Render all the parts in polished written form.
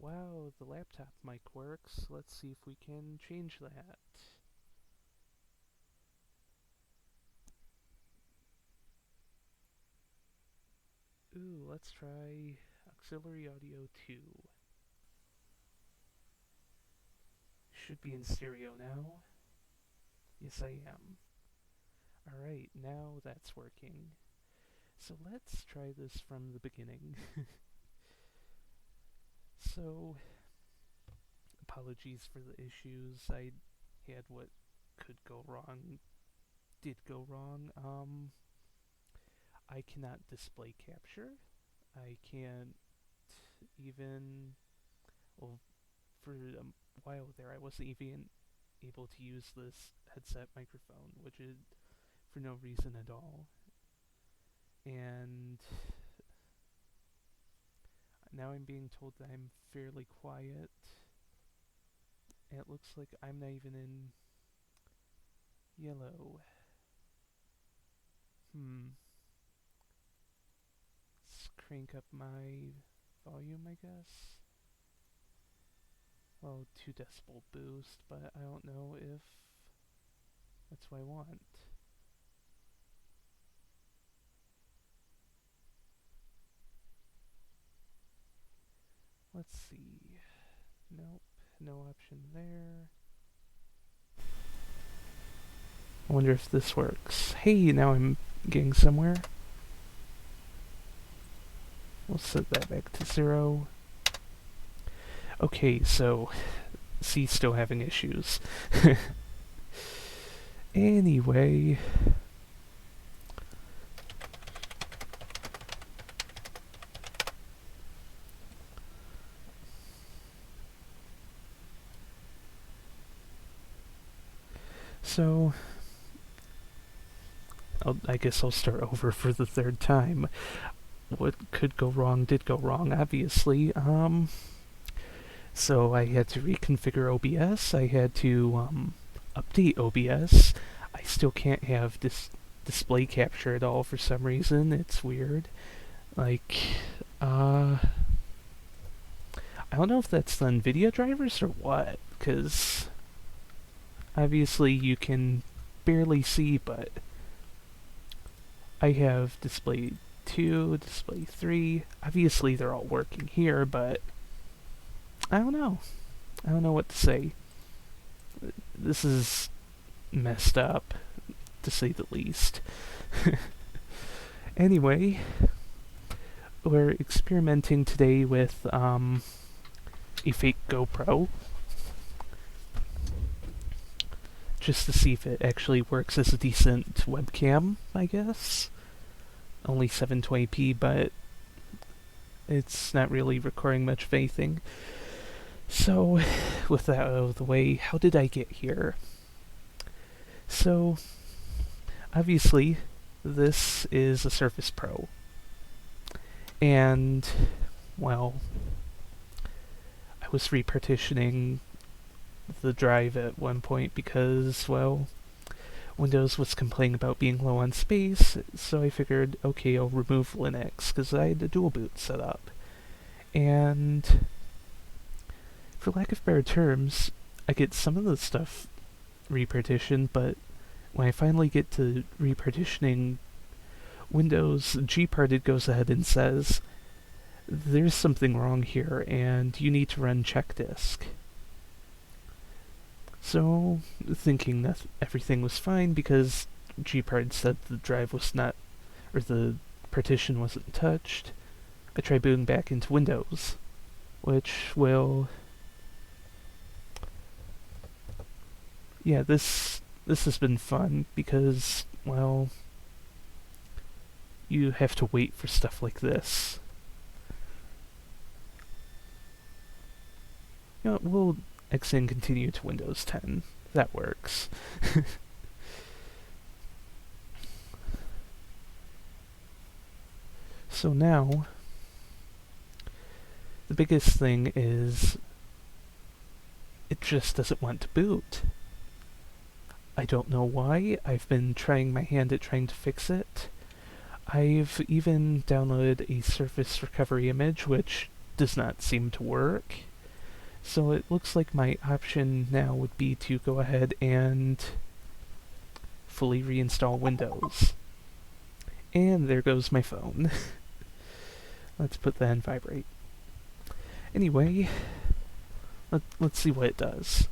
wow, the laptop mic works. Let's see if we can change that. Ooh, let's try auxiliary audio 2. Should be in stereo now. Yes, I am. Alright, now that's working. So let's try this from the beginning. So, apologies for the issues. I had what could go wrong, did go wrong. I cannot display capture. I can't even, well, for a while there, I wasn't even able to use this headset microphone, which is for no reason at all. And now I'm being told that I'm fairly quiet. And it looks like I'm not even in yellow. Let's crank up my volume, I guess. Well, 2 decibel boost, but I don't know if that's what I want. Let's see. Nope, no option there. I wonder if this works. Hey, now I'm getting somewhere. We'll set that back to 0. Okay, so C still having issues. Anyway, so I guess I'll start over for the third time. What could go wrong did go wrong, obviously. So I had to reconfigure OBS. I had to update OBS. I still can't have display capture at all for some reason. It's weird. Like, I don't know if that's the NVIDIA drivers or what, because obviously you can barely see, but I have display 2, display 3. Obviously they're all working here, but I don't know. I don't know what to say. This is messed up, to say the least. Anyway, we're experimenting today with a fake GoPro, just to see if it actually works as a decent webcam, I guess. Only 720p, but it's not really recording much of anything. So, with that out of the way, how did I get here? So, obviously, this is a Surface Pro. And, well, I was repartitioning the drive at one point because, well, Windows was complaining about being low on space, so I figured, okay, I'll remove Linux, because I had a dual boot set up. And for lack of better terms, I get some of the stuff repartitioned, but when I finally get to repartitioning Windows, Gparted goes ahead and says, there's something wrong here, and you need to run checkdisk. So, thinking that everything was fine because Gpart said the drive was not, or the partition wasn't touched, I tried booting back into Windows, which will... Yeah, this has been fun because, well, you have to wait for stuff like this. You know, we'll exit and continue to Windows 10. That works. So now, the biggest thing is it just doesn't want to boot. I don't know why. I've been trying my hand at trying to fix it. I've even downloaded a surface recovery image, which does not seem to work. So it looks like my option now would be to go ahead and fully reinstall Windows. And there goes my phone. Let's put that in vibrate. Anyway, let's see what it does.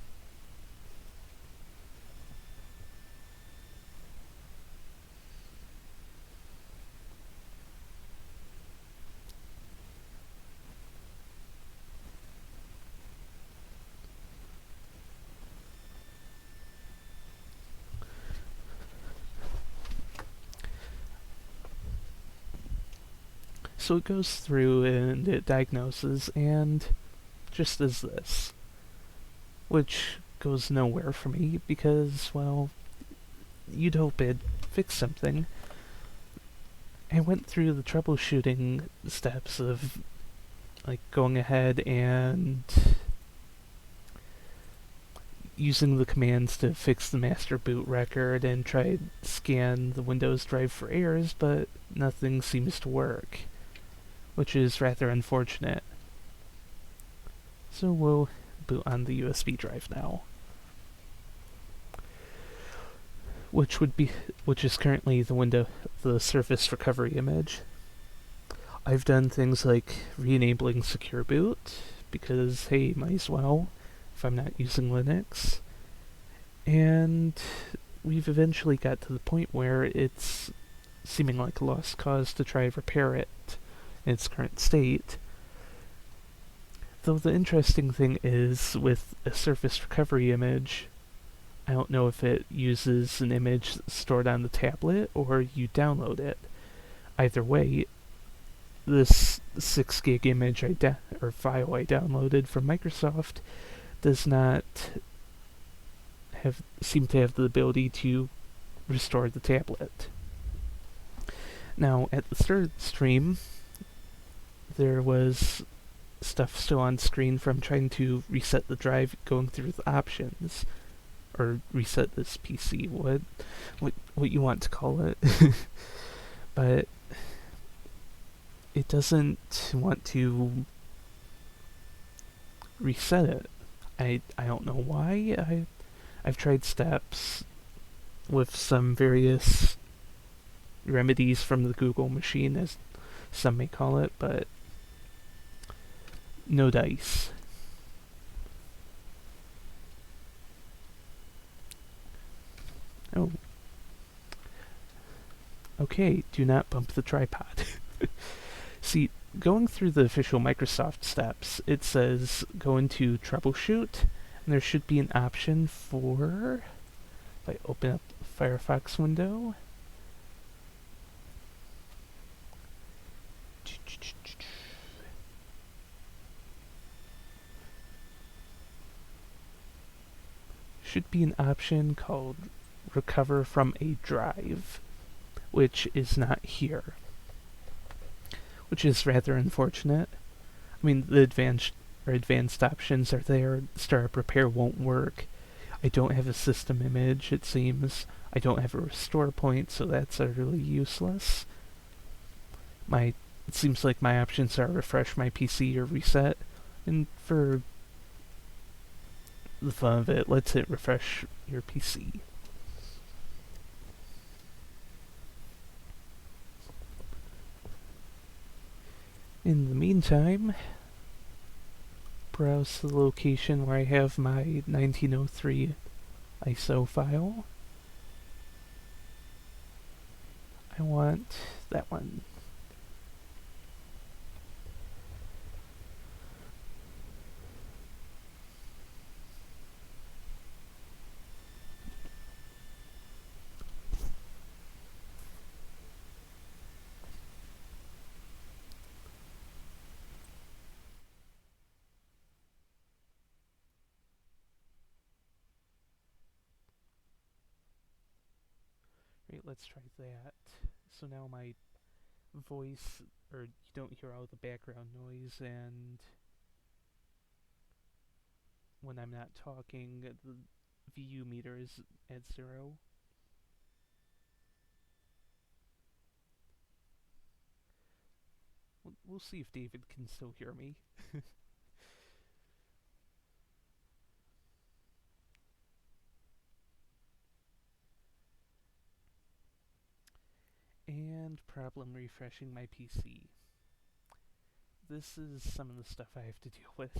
So it goes through and it diagnoses and just does this, which goes nowhere for me because, well, you'd hope it'd fix something. I went through the troubleshooting steps of like going ahead and using the commands to fix the master boot record and try to scan the Windows drive for errors, but nothing seems to work, which is rather unfortunate. So we'll boot on the USB drive now, which is currently the Surface recovery image. I've done things like re-enabling secure boot because hey, might as well if I'm not using Linux. And we've eventually got to the point where it's seeming like a lost cause to try to repair it in its current state. Though the interesting thing is, with a Surface recovery image, I don't know if it uses an image stored on the tablet or you download it. Either way, this 6 gig image or file I downloaded from Microsoft does not seem to have the ability to restore the tablet. Now, at the start of the stream, there was stuff still on screen from trying to reset the drive, going through the options, or reset this PC, what you want to call it. But it doesn't want to reset it. I don't know why. I've tried steps with some various remedies from the Google machine, as some may call it, but no dice. Oh. Okay, do not bump the tripod. See, going through the official Microsoft steps, it says go into troubleshoot, and there should be an option for, if I open up the Firefox window, should be an option called recover from a drive, which is not here, which is rather unfortunate. I mean, the advanced options are there. Startup repair won't work. I don't have a system image, it seems. I don't have a restore point, so that's utterly useless. It seems like my options are refresh my PC or reset, and for the fun of it, let's hit refresh your PC. In the meantime, browse the location where I have my 1903 ISO file. I want that one. Right, let's try that. So now my voice, or you don't hear all the background noise, and when I'm not talking, the VU meter is at 0. We'll see if David can still hear me. problem refreshing my PC. This is some of the stuff I have to deal with.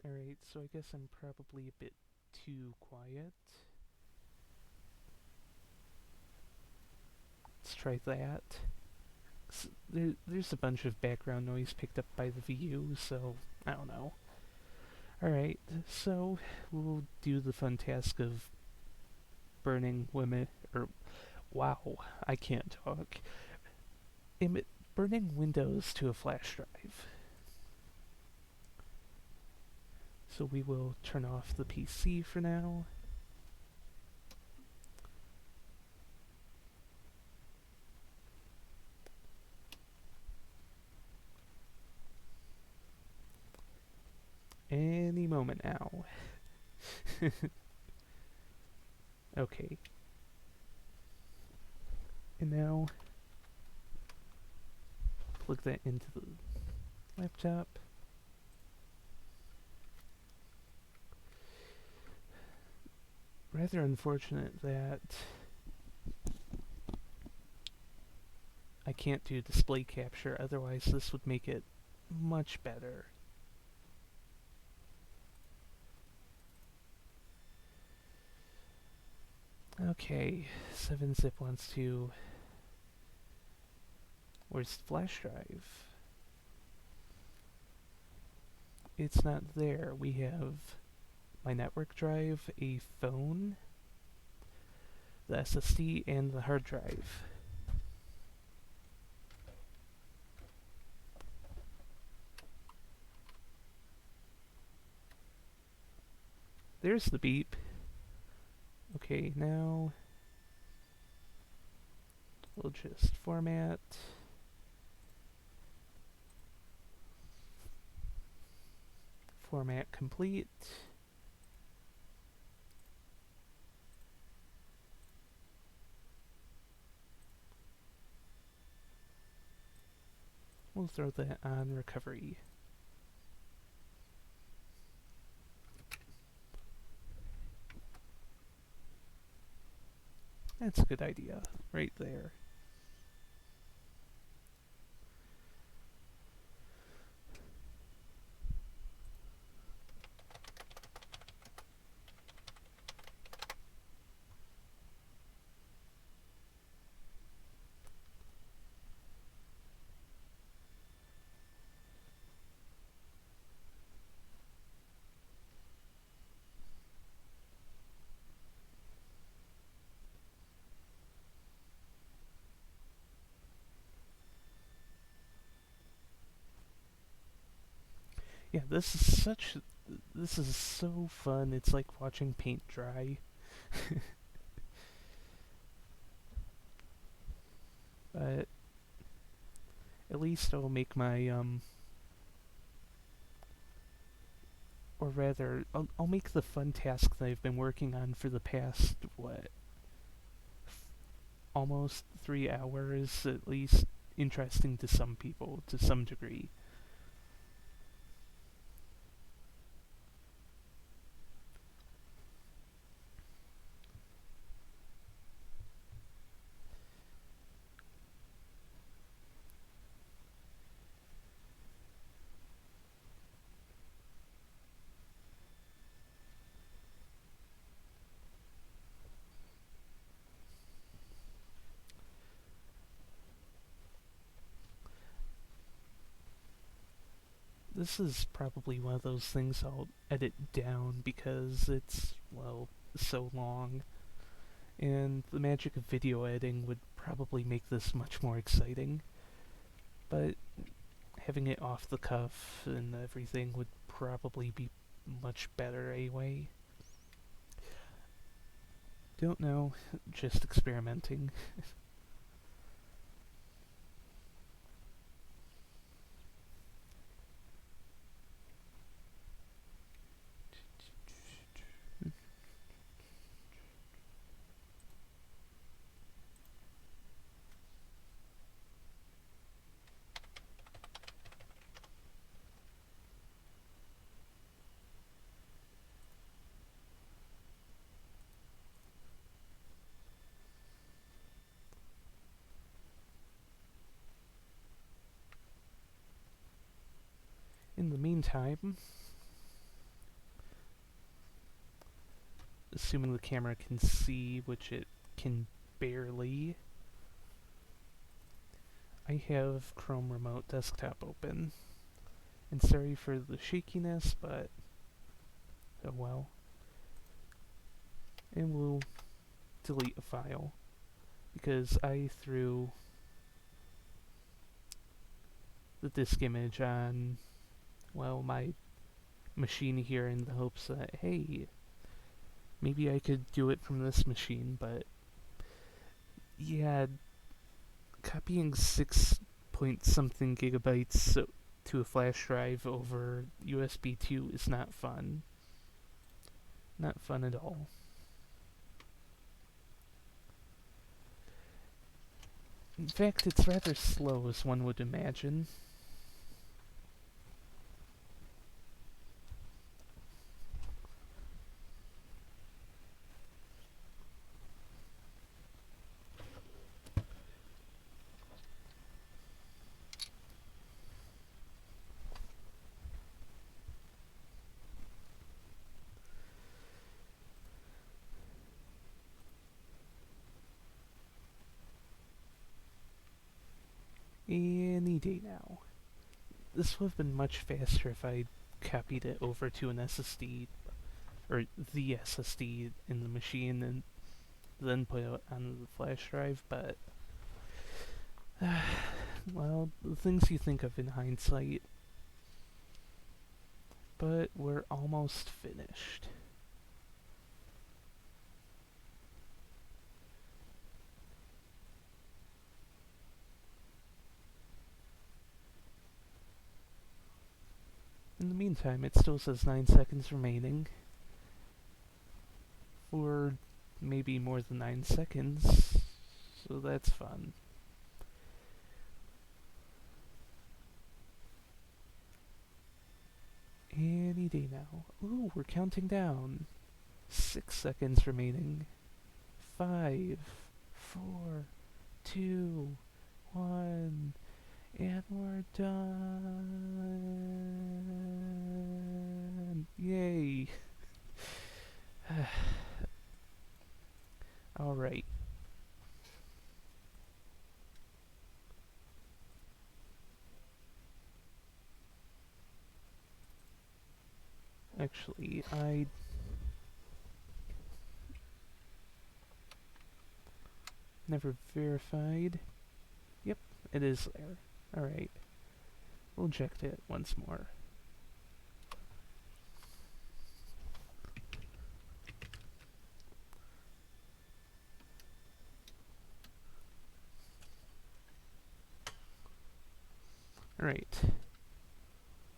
Alright, so I guess I'm probably a bit too quiet. Let's try that. There's a bunch of background noise picked up by the VU, so I don't know. Alright, so we'll do the fun task of burning women, or wow, I can't talk. Burning Windows to a flash drive. So we will turn off the PC for now. Any moment now. Okay. And now, plug that into the laptop. Rather unfortunate that I can't do display capture, otherwise this would make it much better. Okay, 7-zip wants to... Where's the flash drive? It's not there. We have my network drive, a phone, the SSD, and the hard drive. There's the beep. Okay, now we'll just format. Format complete. We'll throw that on recovery. That's a good idea, right there. Yeah, this is so fun. It's like watching paint dry. But at least I'll make my or rather, I'll make the fun task that I've been working on for the past almost 3 hours at least interesting to some people to some degree. This is probably one of those things I'll edit down because it's, well, so long. And the magic of video editing would probably make this much more exciting. But having it off the cuff and everything would probably be much better anyway. Don't know, just experimenting. In the meantime, assuming the camera can see, which it can barely, I have Chrome Remote Desktop open. And sorry for the shakiness, but oh well. And we'll delete a file because I threw the disk image on, well, my machine here in the hopes that, hey, maybe I could do it from this machine, but yeah, copying 6 point something gigabytes to a flash drive over USB 2 is not fun. Not fun at all. In fact, it's rather slow, as one would imagine. Any day now. This would have been much faster if I copied it over to an SSD, or the SSD in the machine, and then put it on the flash drive, but well, the things you think of in hindsight. But we're almost finished. In the meantime, it still says 9 seconds remaining. For maybe more than 9 seconds, so that's fun. Any day now. Ooh, we're counting down. 6 seconds remaining. 5, 4, 2, 1, and we're done. Yay. Alright. Actually, I never verified. Yep, it is there. Alright. We'll check it once more. Alright.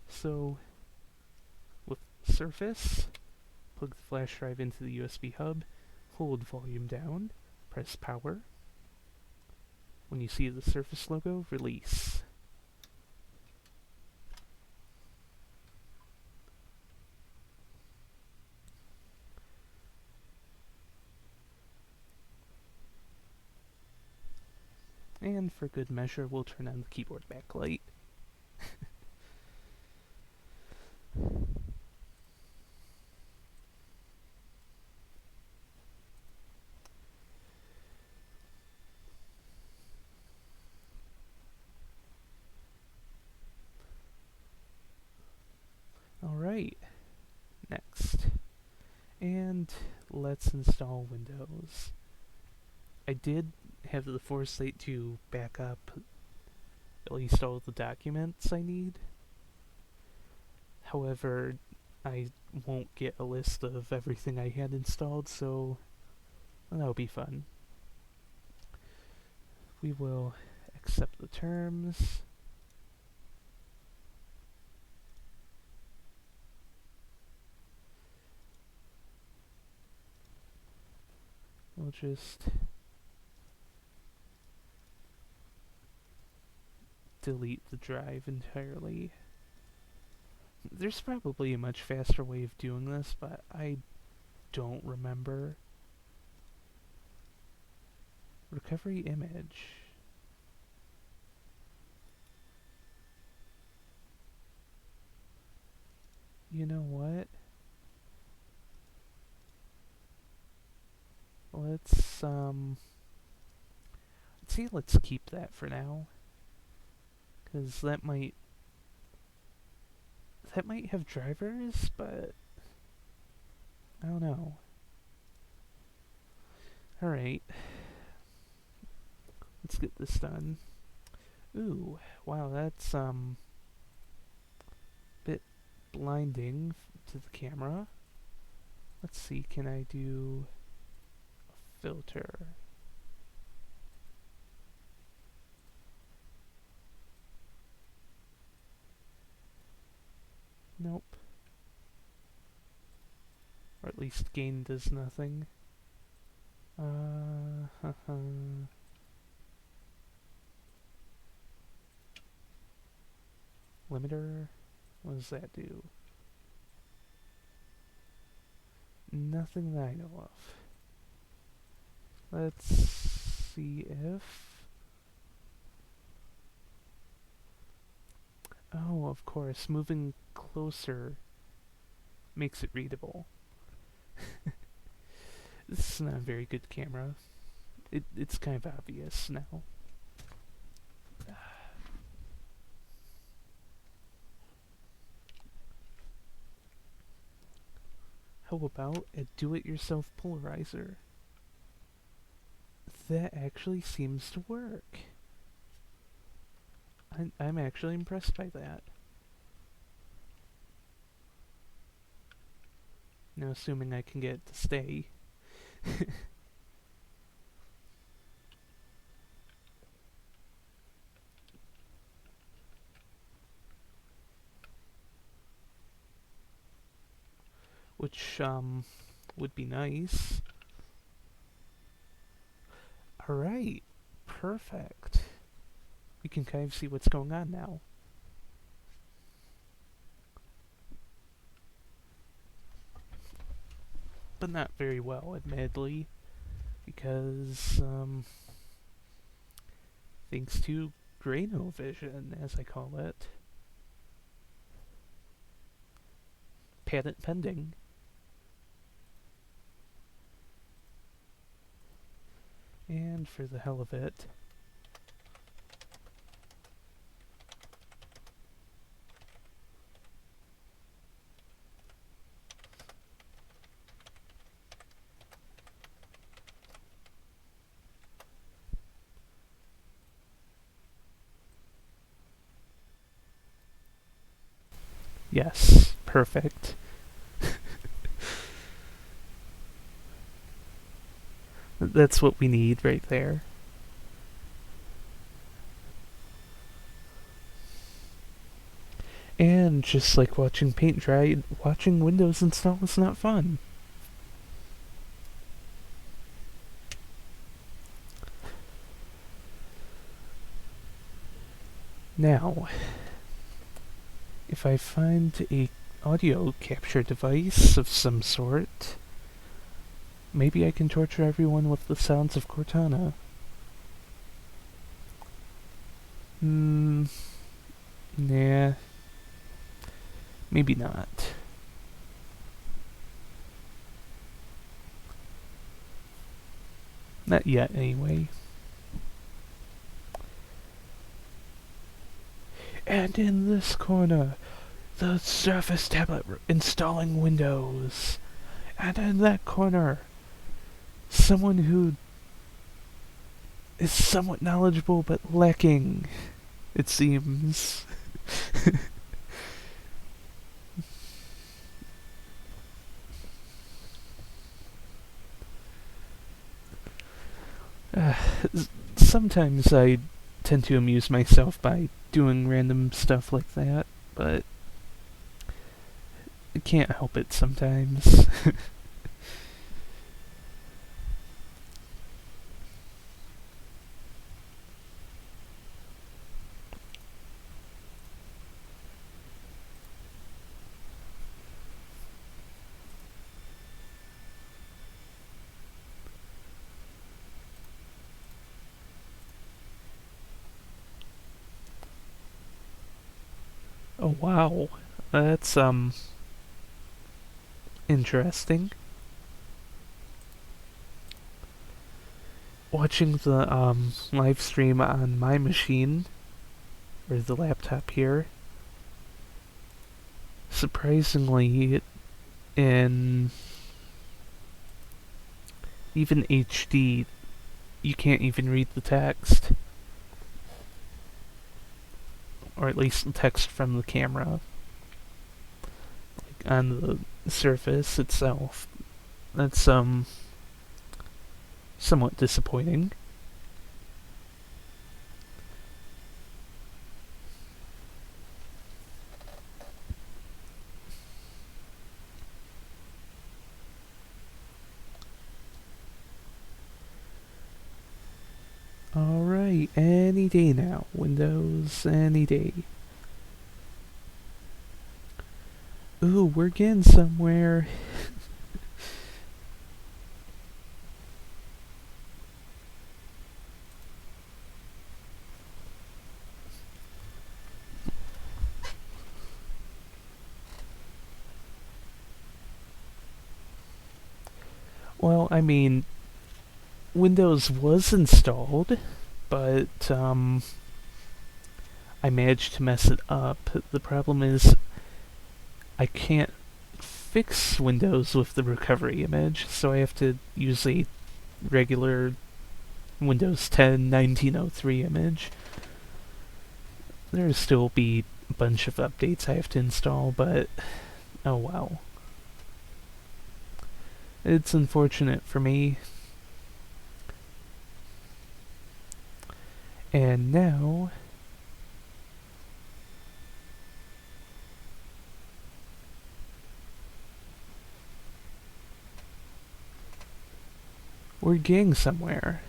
So, with Surface, plug the flash drive into the USB hub, hold volume down, press power. When you see the Surface logo, release. And for good measure, we'll turn on the keyboard backlight. Alright, next. And let's install Windows. I did have the foresight to back up at least all of the documents I need. However, I won't get a list of everything I had installed, so that'll be fun. We will accept the terms. We'll just delete the drive entirely. There's probably a much faster way of doing this, but I don't remember. Recovery image. you know what? Let's see, let's keep that for now. Cause that might have drivers, but I don't know. Alright, let's get this done. Ooh, wow, that's bit blinding to the camera. Let's see, can I do a filter? Nope. Or at least gain does nothing. Limiter? What does that do? Nothing that I know of. Let's see if... Oh, of course, moving closer makes it readable. This is not a very good camera. It's kind of obvious now. How about a do-it-yourself polarizer? That actually seems to work. I'm actually impressed by that. Now, assuming I can get it to stay. Which, would be nice. Alright, perfect. We can kind of see what's going on now. But not very well, admittedly, because, thanks to Grano Vision, as I call it, patent pending. And for the hell of it, yes, perfect. That's what we need right there. And just like watching paint dry, watching Windows install is not fun. Now, if I find a audio capture device of some sort, maybe I can torture everyone with the sounds of Cortana. Nah, maybe not. Not yet, anyway. And in this corner, the Surface tablet installing Windows. And in that corner, someone who is somewhat knowledgeable but lacking, it seems. uh, Sometimes I tend to amuse myself by doing random stuff like that, but I can't help it sometimes. Oh wow, that's interesting. Watching the live stream on my machine, or the laptop here, surprisingly, in even HD, you can't even read the text. Or at least the text from the camera. Like on the surface itself. That's, somewhat disappointing. Alright, any day now. Windows, any day. Ooh, we're getting somewhere. Well, I mean, Windows was installed, but I managed to mess it up. The problem is I can't fix Windows with the recovery image, so I have to use a regular Windows 10 1903 image. There'll still be a bunch of updates I have to install, but oh well. It's unfortunate for me. And now we're getting somewhere.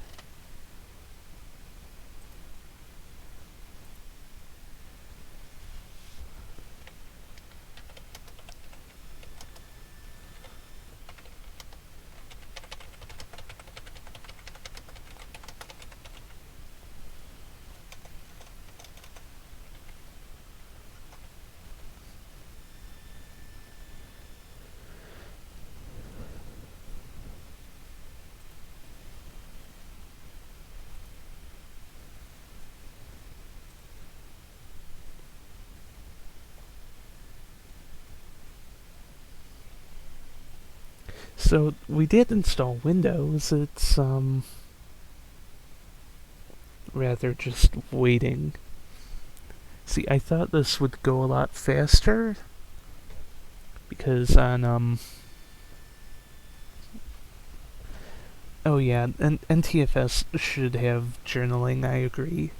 So we did install Windows. It's rather just waiting. See, I thought this would go a lot faster because on oh yeah, NTFS should have journaling, I agree.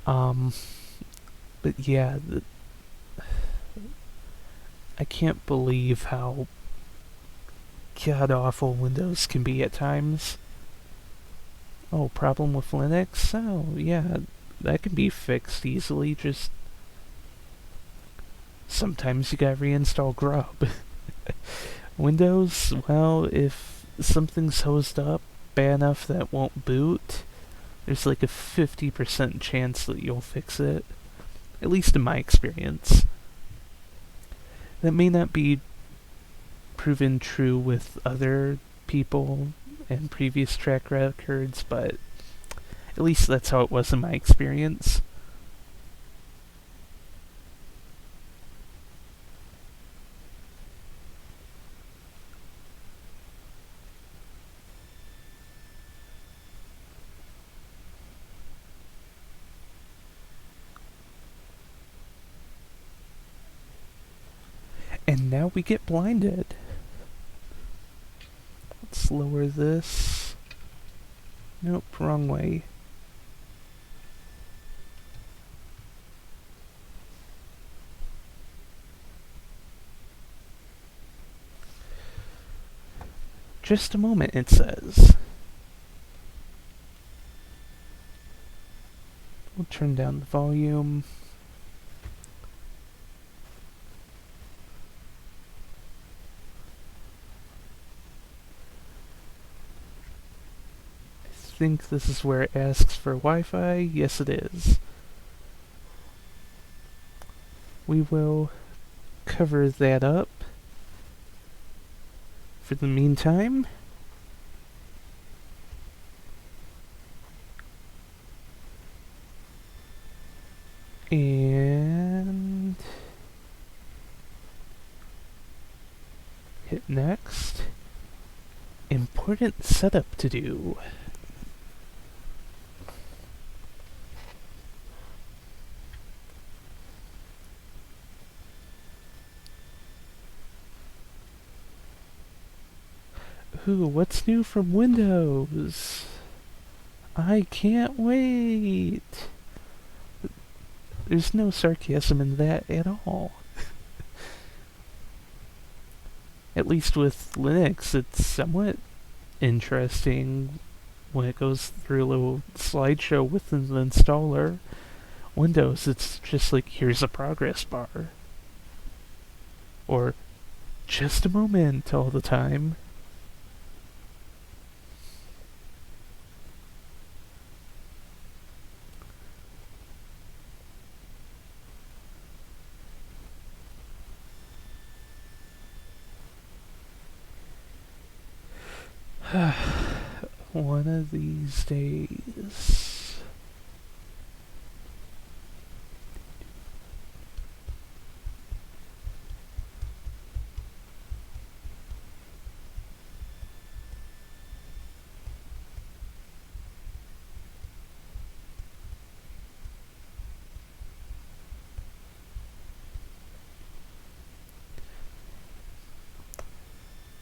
But yeah, I can't believe how god-awful Windows can be at times. Oh, problem with Linux? Oh, yeah, that can be fixed easily, just sometimes you gotta reinstall grub. Windows, well, if something's hosed up bad enough that won't boot, there's like a 50% chance that you'll fix it. At least in my experience. That may not be proven true with other people and previous track records, but at least that's how it was in my experience. And now we get blinded. Let's lower this. Nope, wrong way. Just a moment, it says. We'll turn down the volume. I think this is where it asks for Wi-Fi. Yes, it is. We will cover that up for the meantime. And hit next. Important setup to do. Ooh, what's new from Windows? I can't wait! There's no sarcasm in that at all. At least with Linux, it's somewhat interesting when it goes through a little slideshow within the installer. Windows, it's just like, here's a progress bar. Or, just a moment all the time. One of these days.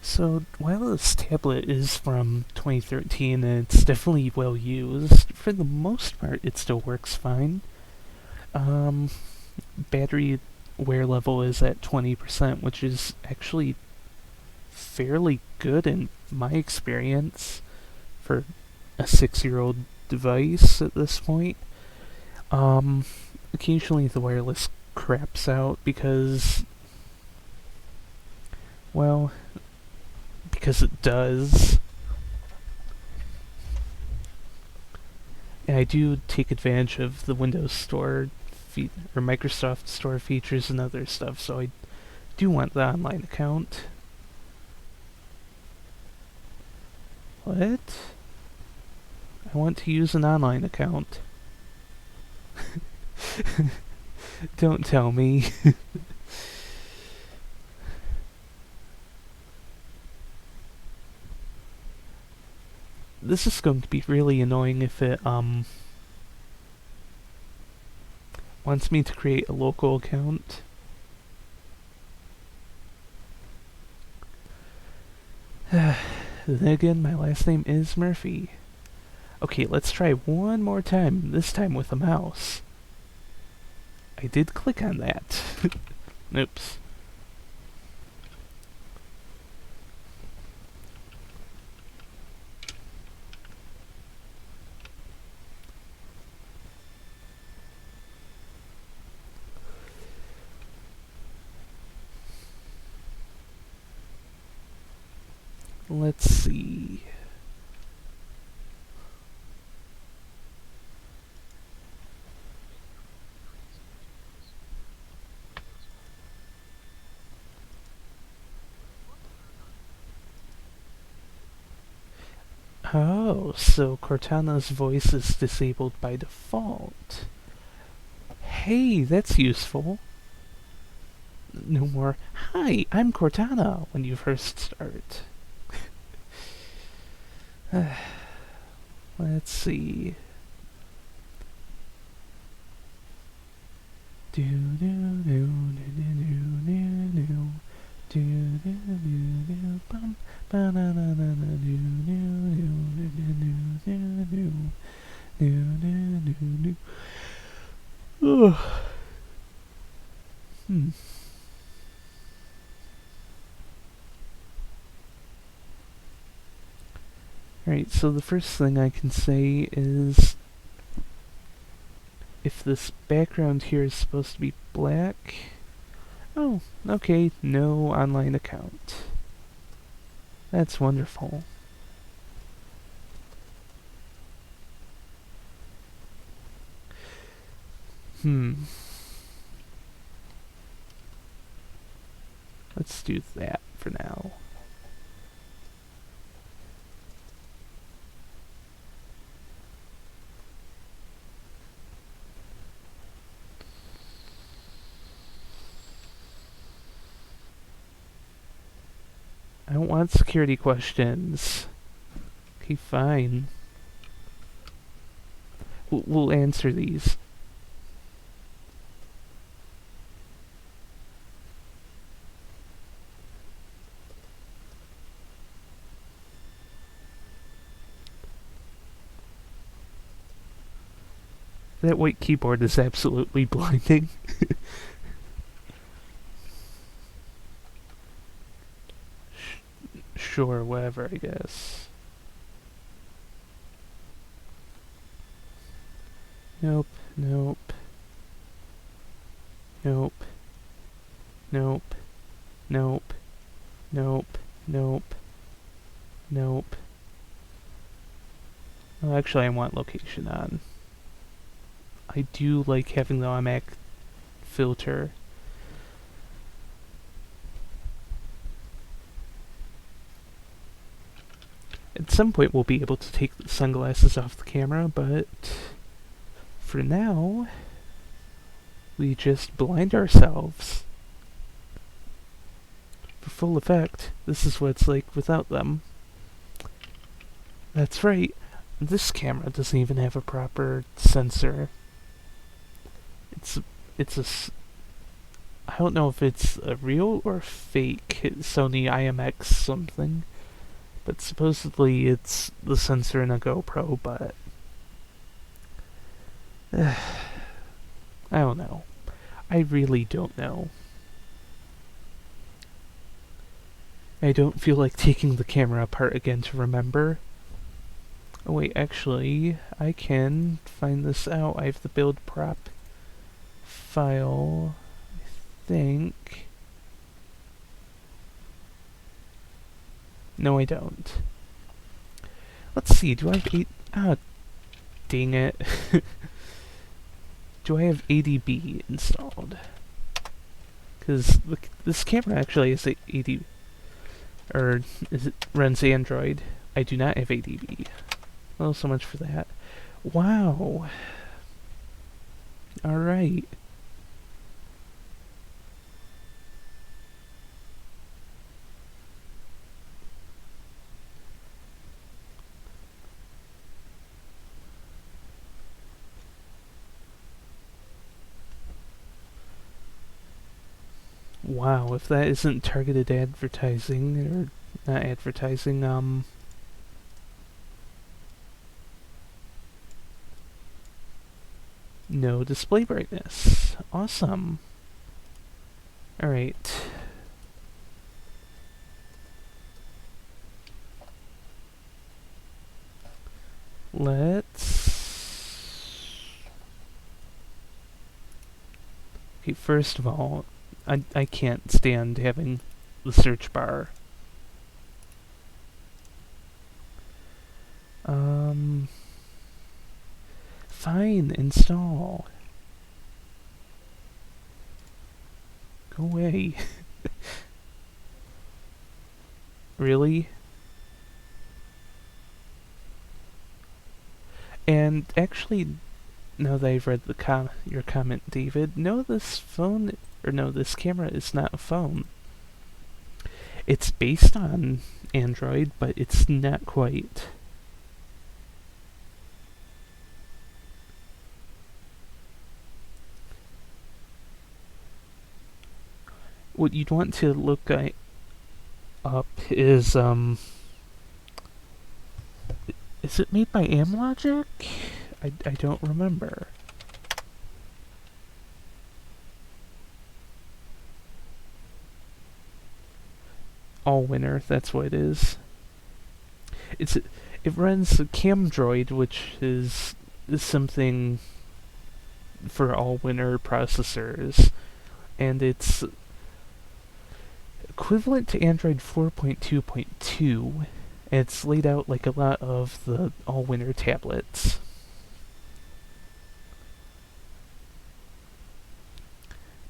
So, while this tablet is from 2013 and it's definitely well used, for the most part it still works fine. Battery wear level is at 20%, which is actually fairly good in my experience for a 6-year-old device at this point. Um, Occasionally the wireless craps out well, because it does. And I do take advantage of the Windows Store or Microsoft Store features and other stuff, so I do want the online account. What? I want to use an online account. Don't tell me. This is going to be really annoying if it, wants me to create a local account. Then again, my last name is Murphy. Okay, let's try one more time, this time with a mouse. I did click on that. Oops. Let's see. Oh, so Cortana's voice is disabled by default. Hey, that's useful. No more, "Hi, I'm Cortana," when you first start. Let's see. Hmm. Alright, so the first thing I can say is if this background here is supposed to be black. Oh, okay, no online account. That's wonderful. Hmm. Let's do that for now. I don't want security questions. Okay, fine. We'll answer these. That white keyboard is absolutely blinding. Sure, whatever, I guess. Nope, nope. Nope. Nope. Nope. Nope. Nope. Nope. Well, actually, I want location on. I do like having the automatic filter. At some point, we'll be able to take the sunglasses off the camera, but for now, we just blind ourselves. For full effect, this is what it's like without them. That's right, this camera doesn't even have a proper sensor. It's a I don't know if it's a real or fake Sony IMX something, but supposedly it's the sensor in a GoPro, but I don't know. I really don't know. I don't feel like taking the camera apart again to remember. Oh wait, actually, I can find this out. I have the build prop file, I think. No, I don't. Let's see, do I have 8... Ah, dang it. Do I have ADB installed? Because this camera actually is ADB... Or is it runs Android. I do not have ADB. Well, so much for that. Wow. Alright. Wow, if that isn't targeted advertising, or not advertising, no display brightness. Awesome. Alright. Let's... Okay, first of all, I can't stand having the search bar. Fine, install. Go away. Really? And actually, now that I've read your comment, David, no, this phone, or no, this camera is not a phone. It's based on Android, but it's not quite. What you'd want to look up is it made by Amlogic? I don't remember. All Winner, that's what it is. It runs CamDroid, which is something for All Winner processors, and it's equivalent to Android 4.2.2. And it's laid out like a lot of the All Winner tablets.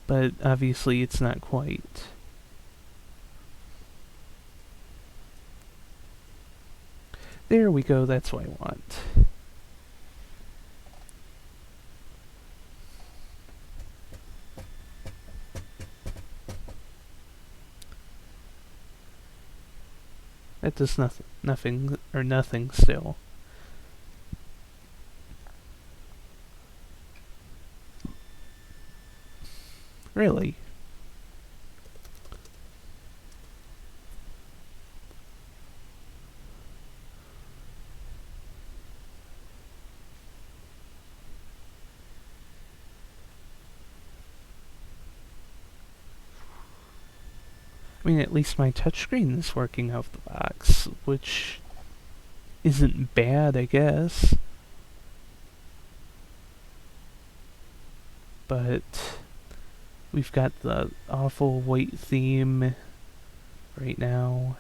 But obviously it's not quite. There we go, that's what I want. That does nothing still. Really? I mean, at least my touchscreen is working out of the box, which isn't bad, I guess. But we've got the awful white theme right now.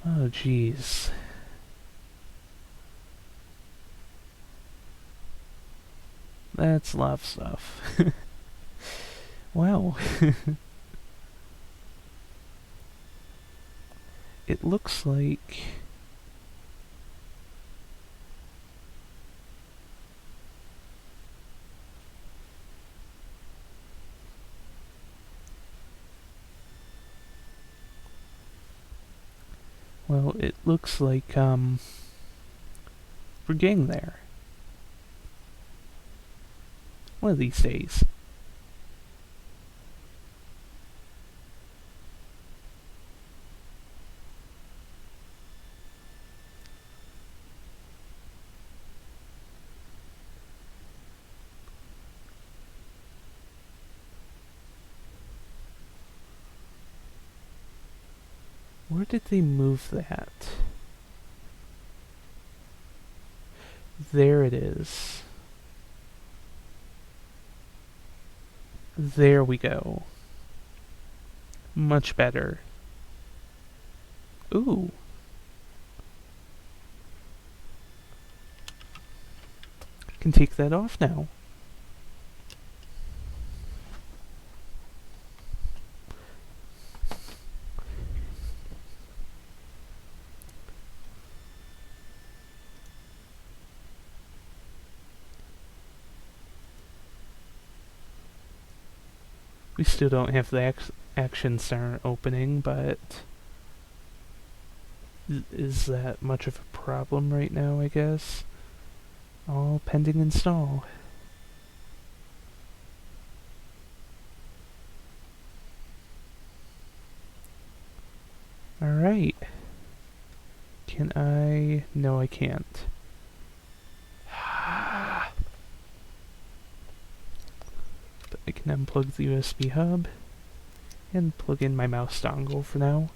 Oh, jeez. That's a lot of stuff. Wow. It looks like... Well, it looks like, we're getting there. One of these days. Where did they move that? There it is. There we go. Much better. Ooh. Can take that off now. We still don't have the action center opening, but is that much of a problem right now, I guess? All pending install. Alright. Can I... No, I can't. But I can unplug the USB hub and plug in my mouse dongle for now.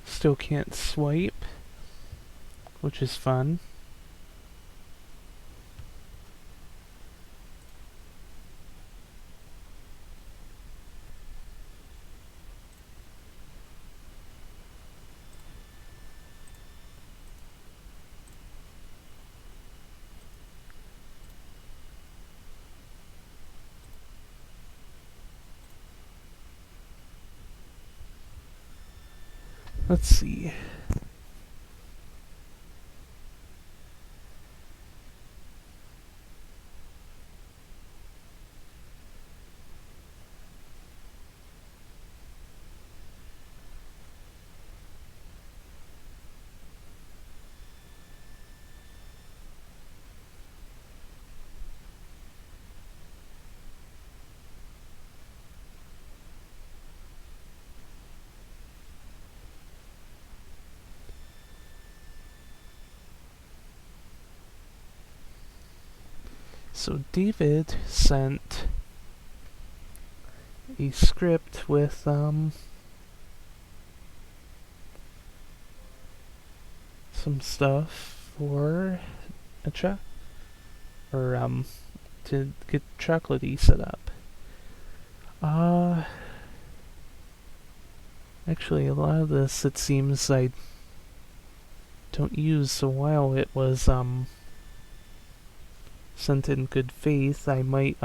Still can't swipe, which is fun. Let's see. So David sent a script with some stuff for a or to get chocolatey set up. Actually, a lot of this it seems I don't use, so while it was sent in good faith, I might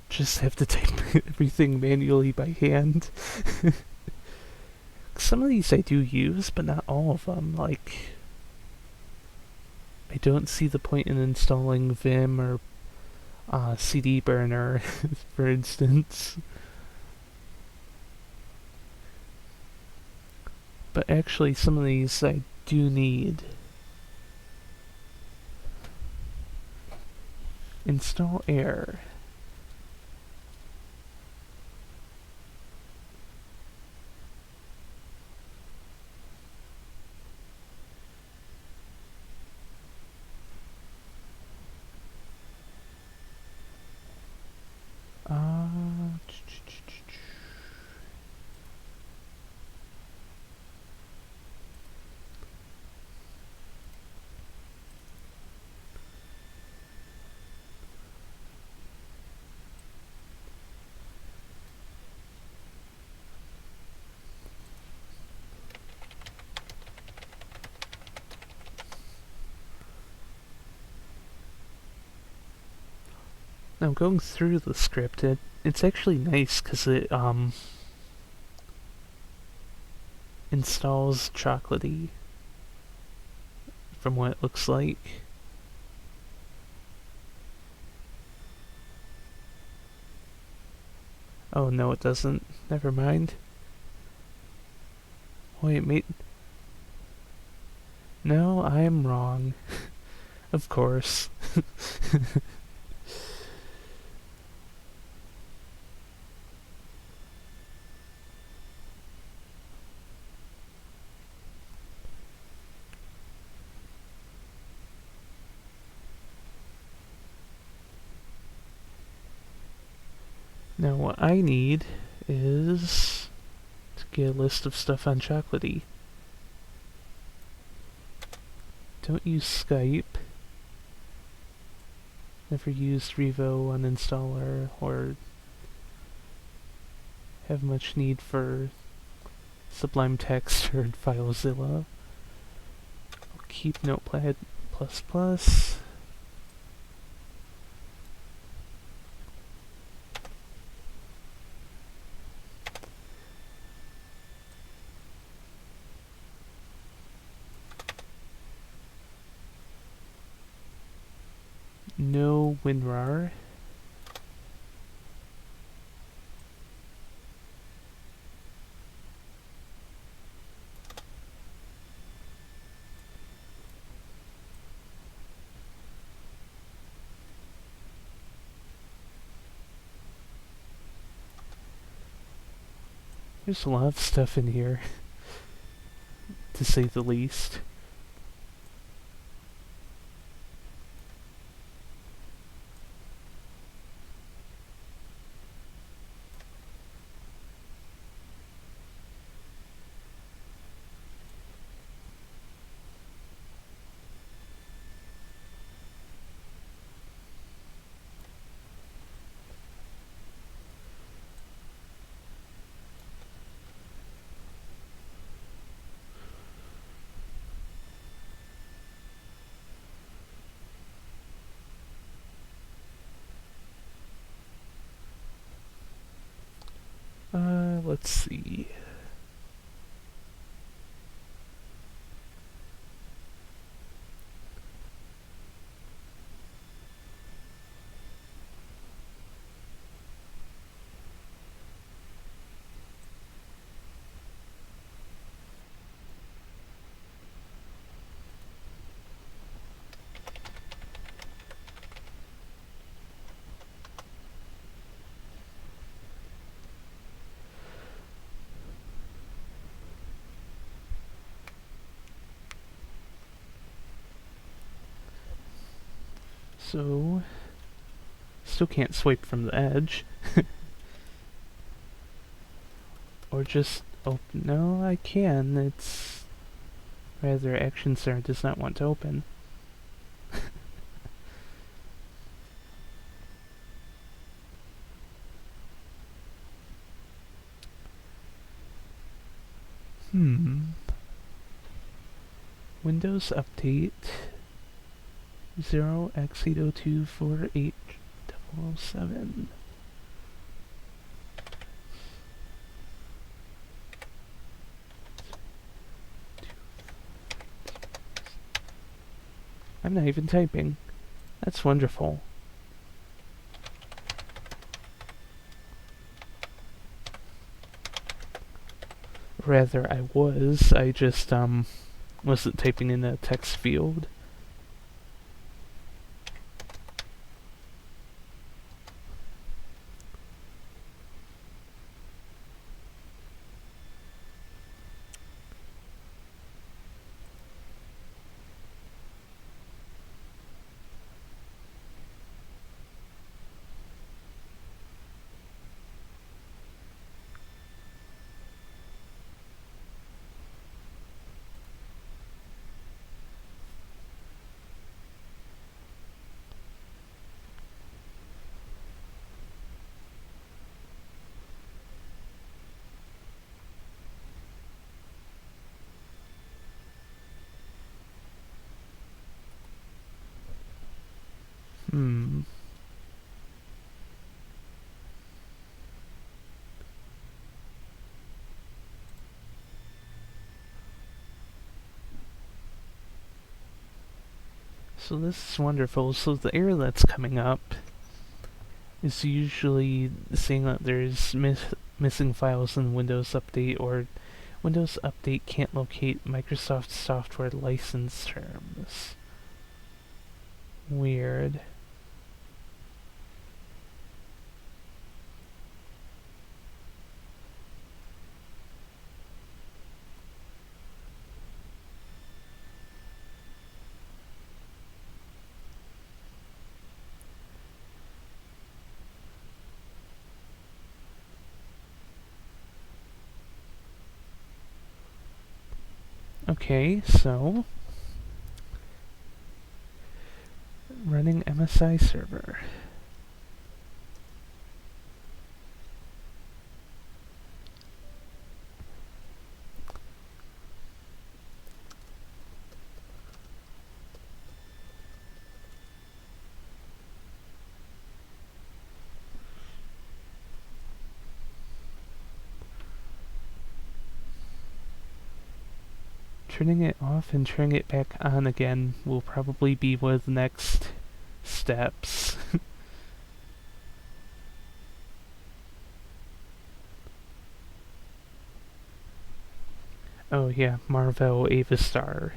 just have to type everything manually by hand. Some of these I do use, but not all of them. Like, I don't see the point in installing Vim or CD burner, for instance. But actually, some of these I do need. Install air. Now going through the script, it's actually nice because it installs chocolatey from what it looks like. Oh no, it doesn't. Never mind. Wait, mate. No, I am wrong. Of course. Now what I need is to get a list of stuff on chocolatey. Don't use Skype. Never used Revo uninstaller or have much need for Sublime Text or FileZilla. I'll keep Notepad++. No WinRAR. There's a lot of stuff in here, to say the least. Let's see. So, still can't swipe from the edge. Or just, oh, no, I can, it's Rather, Action Center does not want to open. Windows Update 0x802480007. I'm not even typing. That's wonderful. Rather, I just, wasn't typing in a text field. So this is wonderful. So the error that's coming up is usually saying that there's missing files in Windows Update, or Windows Update can't locate Microsoft software license terms. Weird. Okay, so running MSI server. Turning it off and turning it back on again will probably be one of the next steps. Oh yeah, Marvell Avistar.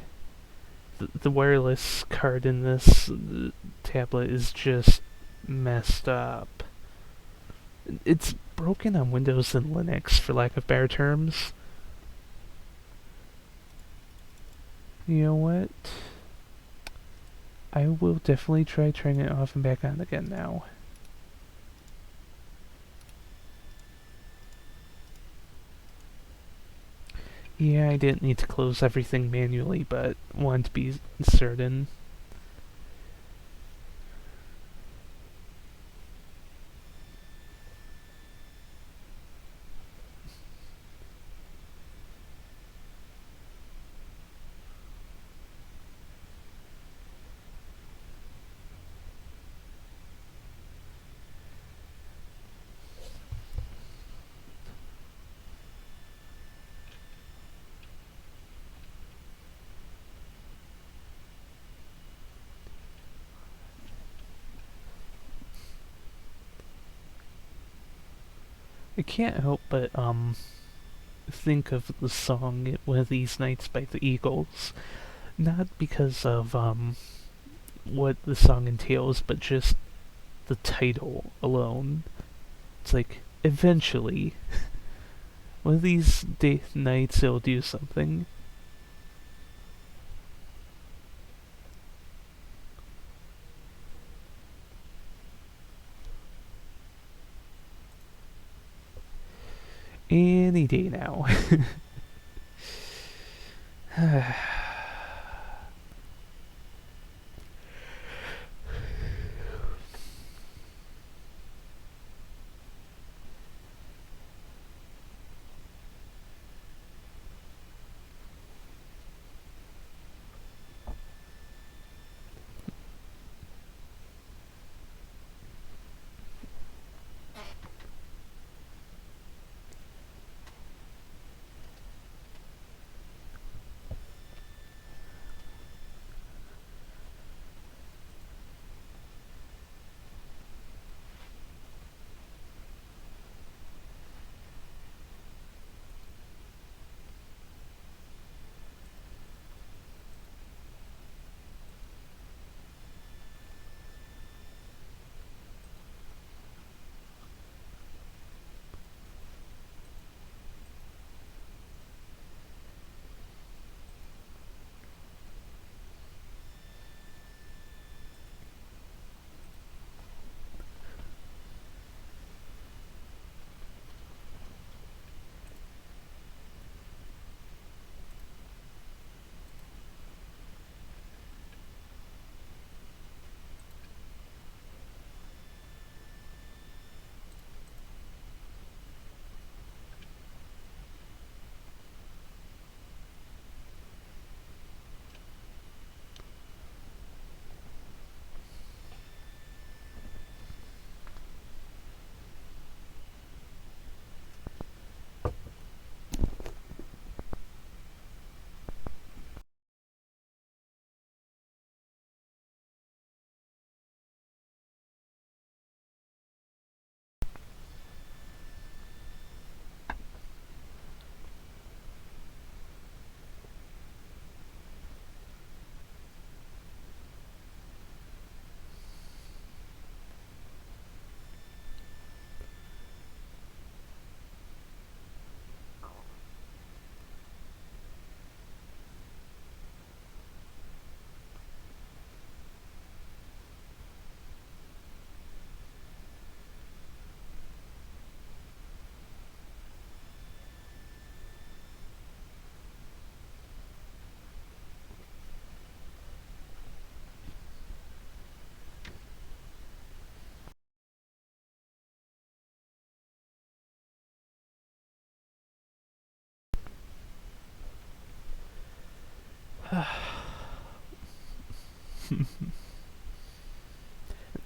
The wireless card in this tablet is just messed up. It's broken on Windows and Linux, for lack of better terms. You know what? I will definitely try turning it off and back on again now. Yeah, I didn't need to close everything manually, but wanted to be certain. I can't help but, think of the song One of These Nights by the Eagles. Not because of, what the song entails, but just the title alone. It's like, eventually, one of these nights it'll do something. Any day now.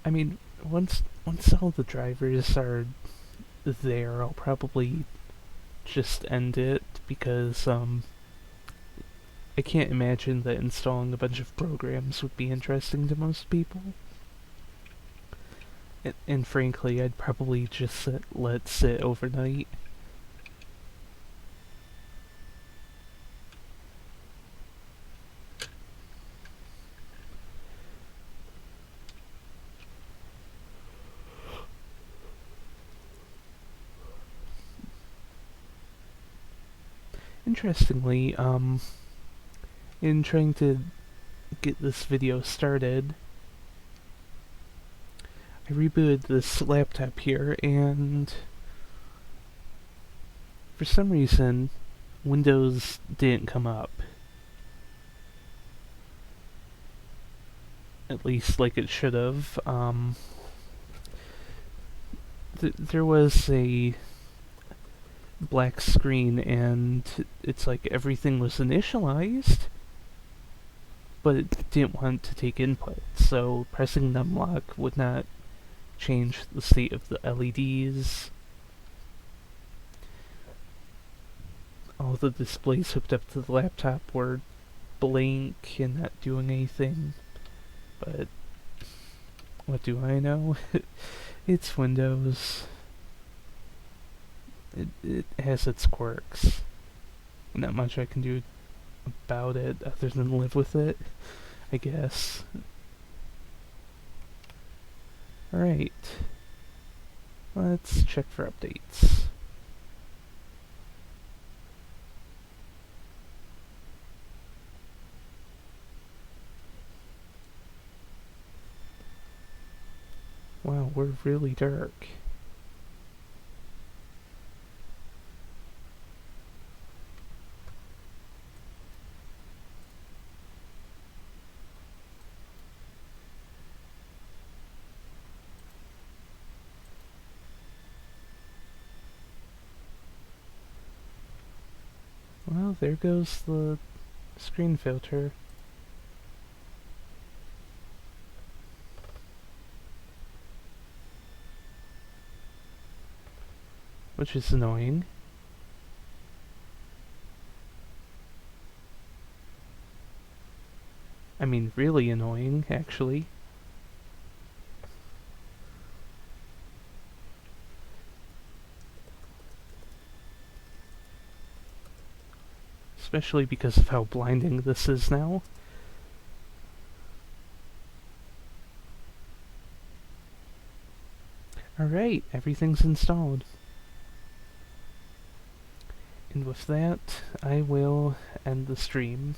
I mean, once all the drivers are there, I'll probably just end it because I can't imagine that installing a bunch of programs would be interesting to most people. And frankly, I'd probably just let it sit overnight. Interestingly, in trying to get this video started, I rebooted this laptop here, and for some reason, Windows didn't come up. At least like it should have. There was a black screen, and it's like everything was initialized, but it didn't want to take input, so pressing numlock would not change the state of the LEDs. All the displays hooked up to the laptop were blank and not doing anything, but what do I know? It's Windows. It has its quirks. Not much I can do about it other than live with it, I guess. Alright. Let's check for updates. Wow, we're really dark. Well, there goes the screen filter. Which is annoying. I mean, really annoying, actually. Especially because of how blinding this is now. Alright, everything's installed. And with that, I will end the stream.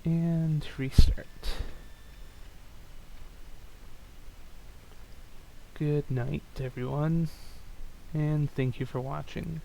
And restart. Good night, everyone, and thank you for watching.